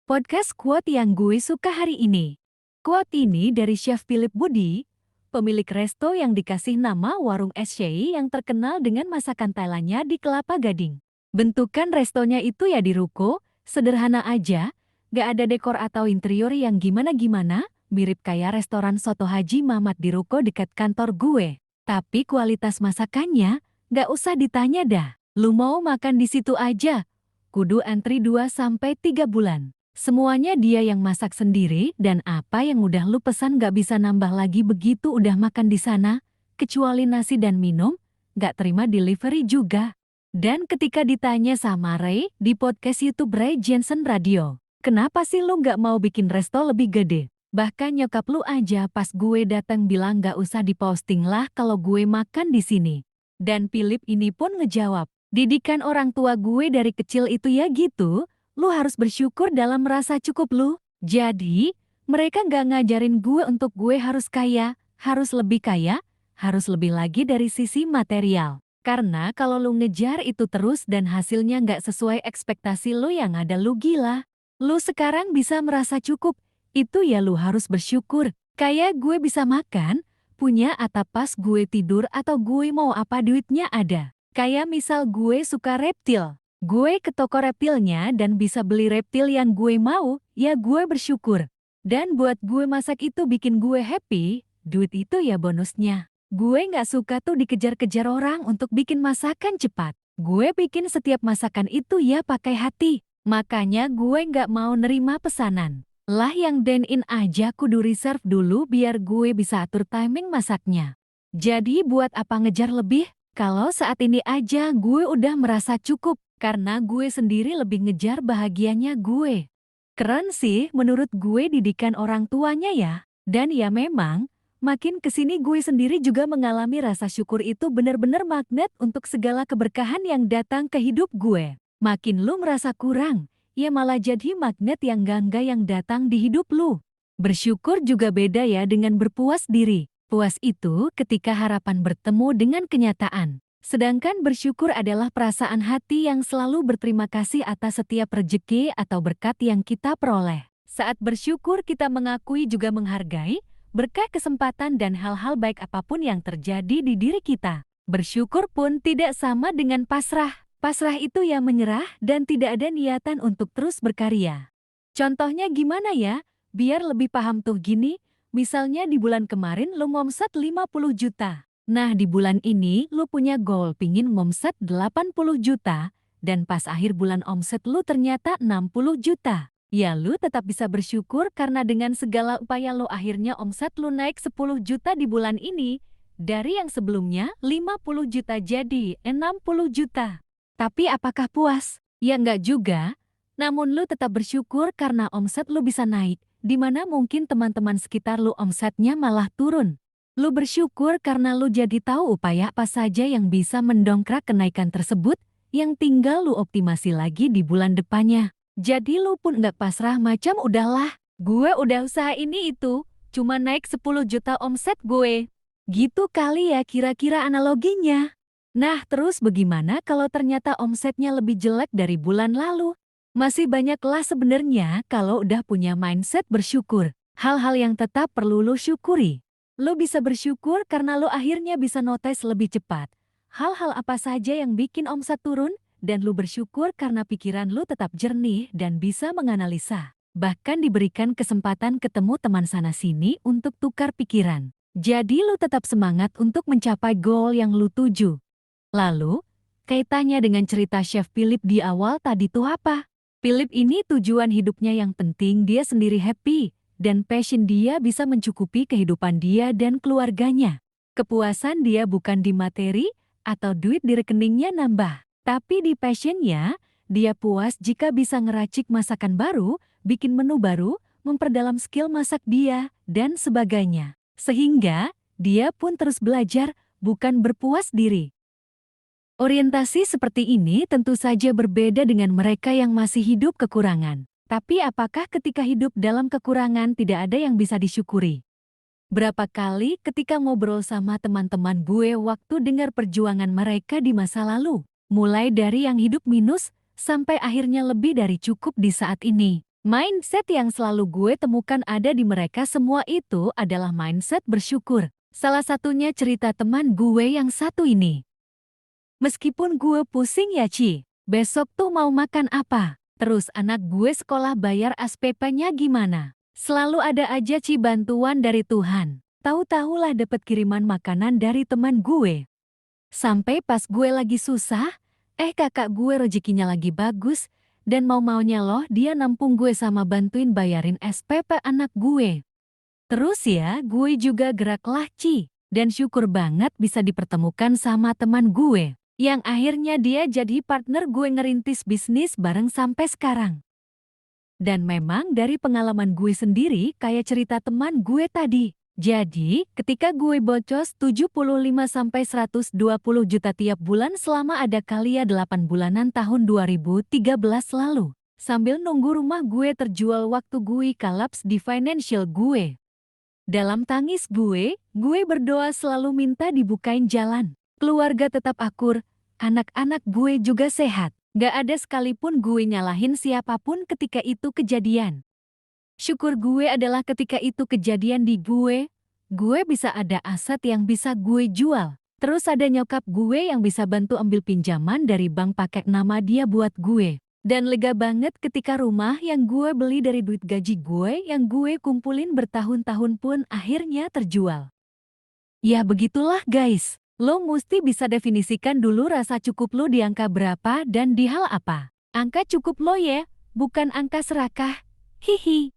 Podcast quote yang gue suka hari ini. Quote ini dari Chef Philip Budi, pemilik resto yang dikasih nama Warung SCI yang terkenal dengan masakan Thailandnya di Kelapa Gading. Bentukan restonya itu ya di ruko, sederhana aja, gak ada dekor atau interior yang gimana-gimana, mirip kayak restoran Soto Haji Mamat di ruko dekat kantor gue. Tapi kualitas masakannya, gak usah ditanya dah. Lu mau makan di situ aja, kudu antri 2-3 bulan. Semuanya dia yang masak sendiri dan apa yang udah lu pesan gak bisa nambah lagi begitu udah makan di sana, kecuali nasi dan minum, gak terima delivery juga. Dan ketika ditanya sama Ray di podcast YouTube Ray Jensen Radio, kenapa sih lu gak mau bikin resto lebih gede? Bahkan nyokap lu aja pas gue datang bilang gak usah diposting lah kalau gue makan di sini. Dan Philip ini pun ngejawab, didikan orang tua gue dari kecil itu ya gitu. Lu harus bersyukur dalam merasa cukup lu. Jadi, mereka gak ngajarin gue untuk gue harus kaya, harus lebih lagi dari sisi material. Karena kalau lu ngejar itu terus dan hasilnya gak sesuai ekspektasi lu yang ada lu gila. Lu sekarang bisa merasa cukup, itu ya lu harus bersyukur. Kayak gue bisa makan, punya atap pas gue tidur atau gue mau apa duitnya ada. Kayak misal gue suka reptil. Gue ke toko reptilnya dan bisa beli reptil yang gue mau, ya gue bersyukur. Dan buat gue masak itu bikin gue happy, duit itu ya bonusnya. Gue gak suka tuh dikejar-kejar orang untuk bikin masakan cepat. Gue bikin setiap masakan itu ya pakai hati. Makanya gue gak mau nerima pesanan. Lah yang dine-in aja kudu reserve dulu biar gue bisa atur timing masaknya. Jadi buat apa ngejar lebih? Kalau saat ini aja gue udah merasa cukup. Karena gue sendiri lebih ngejar bahagianya gue. Keren sih menurut gue didikan orang tuanya ya. Dan ya memang, makin kesini gue sendiri juga mengalami rasa syukur itu benar-benar magnet untuk segala keberkahan yang datang ke hidup gue. Makin lu merasa kurang, ya malah jadi magnet yang gangga yang datang di hidup lu. Bersyukur juga beda ya dengan berpuas diri. Puas itu ketika harapan bertemu dengan kenyataan. Sedangkan bersyukur adalah perasaan hati yang selalu berterima kasih atas setiap rejeki atau berkat yang kita peroleh. Saat bersyukur kita mengakui juga menghargai berkah kesempatan dan hal-hal baik apapun yang terjadi di diri kita. Bersyukur pun tidak sama dengan pasrah. Pasrah itu ya menyerah dan tidak ada niatan untuk terus berkarya. Contohnya gimana ya? Biar lebih paham tuh gini, misalnya di bulan kemarin lo ngomset 50 juta. Nah di bulan ini lu punya goal pingin ngomset 80 juta dan pas akhir bulan omset lu ternyata 60 juta. Ya lu tetap bisa bersyukur karena dengan segala upaya lu akhirnya omset lu naik 10 juta di bulan ini. Dari yang sebelumnya 50 juta jadi 60 juta. Tapi apakah puas? Ya enggak juga. Namun lu tetap bersyukur karena omset lu bisa naik. Dimana mungkin teman-teman sekitar lu omsetnya malah turun. Lu bersyukur karena lu jadi tahu upaya apa saja yang bisa mendongkrak kenaikan tersebut, yang tinggal lu optimasi lagi di bulan depannya. Jadi lu pun gak pasrah macam udahlah, gue udah usaha ini itu, cuma naik 10 juta omset gue. Gitu kali ya kira-kira analoginya. Nah terus bagaimana kalau ternyata omsetnya lebih jelek dari bulan lalu? Masih banyaklah sebenarnya kalau udah punya mindset bersyukur. Hal-hal yang tetap perlu lu syukuri. Lo bisa bersyukur karena lo akhirnya bisa notice lebih cepat. Hal-hal apa saja yang bikin omset turun, dan lo bersyukur karena pikiran lo tetap jernih dan bisa menganalisa. Bahkan diberikan kesempatan ketemu teman sana-sini untuk tukar pikiran. Jadi lo tetap semangat untuk mencapai goal yang lo tuju. Lalu, kaitannya dengan cerita Chef Philip di awal tadi tuh apa? Philip ini tujuan hidupnya yang penting dia sendiri happy. Dan passion dia bisa mencukupi kehidupan dia dan keluarganya. Kepuasan dia bukan di materi atau duit di rekeningnya nambah. Tapi di passionnya, dia puas jika bisa ngeracik masakan baru, bikin menu baru, memperdalam skill masak dia, dan sebagainya. Sehingga, dia pun terus belajar, bukan berpuas diri. Orientasi seperti ini tentu saja berbeda dengan mereka yang masih hidup kekurangan. Tapi apakah ketika hidup dalam kekurangan tidak ada yang bisa disyukuri? Berapa kali ketika ngobrol sama teman-teman gue waktu dengar perjuangan mereka di masa lalu, mulai dari yang hidup minus sampai akhirnya lebih dari cukup di saat ini. Mindset yang selalu gue temukan ada di mereka semua itu adalah mindset bersyukur. Salah satunya cerita teman gue yang satu ini. Meskipun gue pusing ya Ci, besok tuh mau makan apa? Terus anak gue sekolah bayar SPP-nya gimana? Selalu ada aja Ci bantuan dari Tuhan. Tahu-tahulah dapet kiriman makanan dari teman gue. Sampai pas gue lagi susah, kakak gue rezekinya lagi bagus, dan mau-maunya loh dia nampung gue sama bantuin bayarin SPP anak gue. Terus ya, gue juga geraklah Ci, dan syukur banget bisa dipertemukan sama teman gue, yang akhirnya dia jadi partner gue ngerintis bisnis bareng sampai sekarang. Dan memang dari pengalaman gue sendiri kayak cerita teman gue tadi. Jadi, ketika gue bocos 75-120 juta tiap bulan selama ada kali ya 8 bulanan tahun 2013 lalu. Sambil nunggu rumah gue terjual waktu gue kolaps di financial gue. Dalam tangis gue berdoa selalu minta dibukain jalan. Keluarga tetap akur, anak-anak gue juga sehat. Gak ada sekalipun gue nyalahin siapapun ketika itu kejadian. Syukur gue adalah ketika itu kejadian di gue bisa ada aset yang bisa gue jual. Terus ada nyokap gue yang bisa bantu ambil pinjaman dari bank pakai nama dia buat gue. Dan lega banget ketika rumah yang gue beli dari duit gaji gue yang gue kumpulin bertahun-tahun pun akhirnya terjual. Ya begitulah guys, lo mesti bisa definisikan dulu rasa cukup lo di angka berapa dan di hal apa. Angka cukup lo ya, bukan angka serakah. Hihi.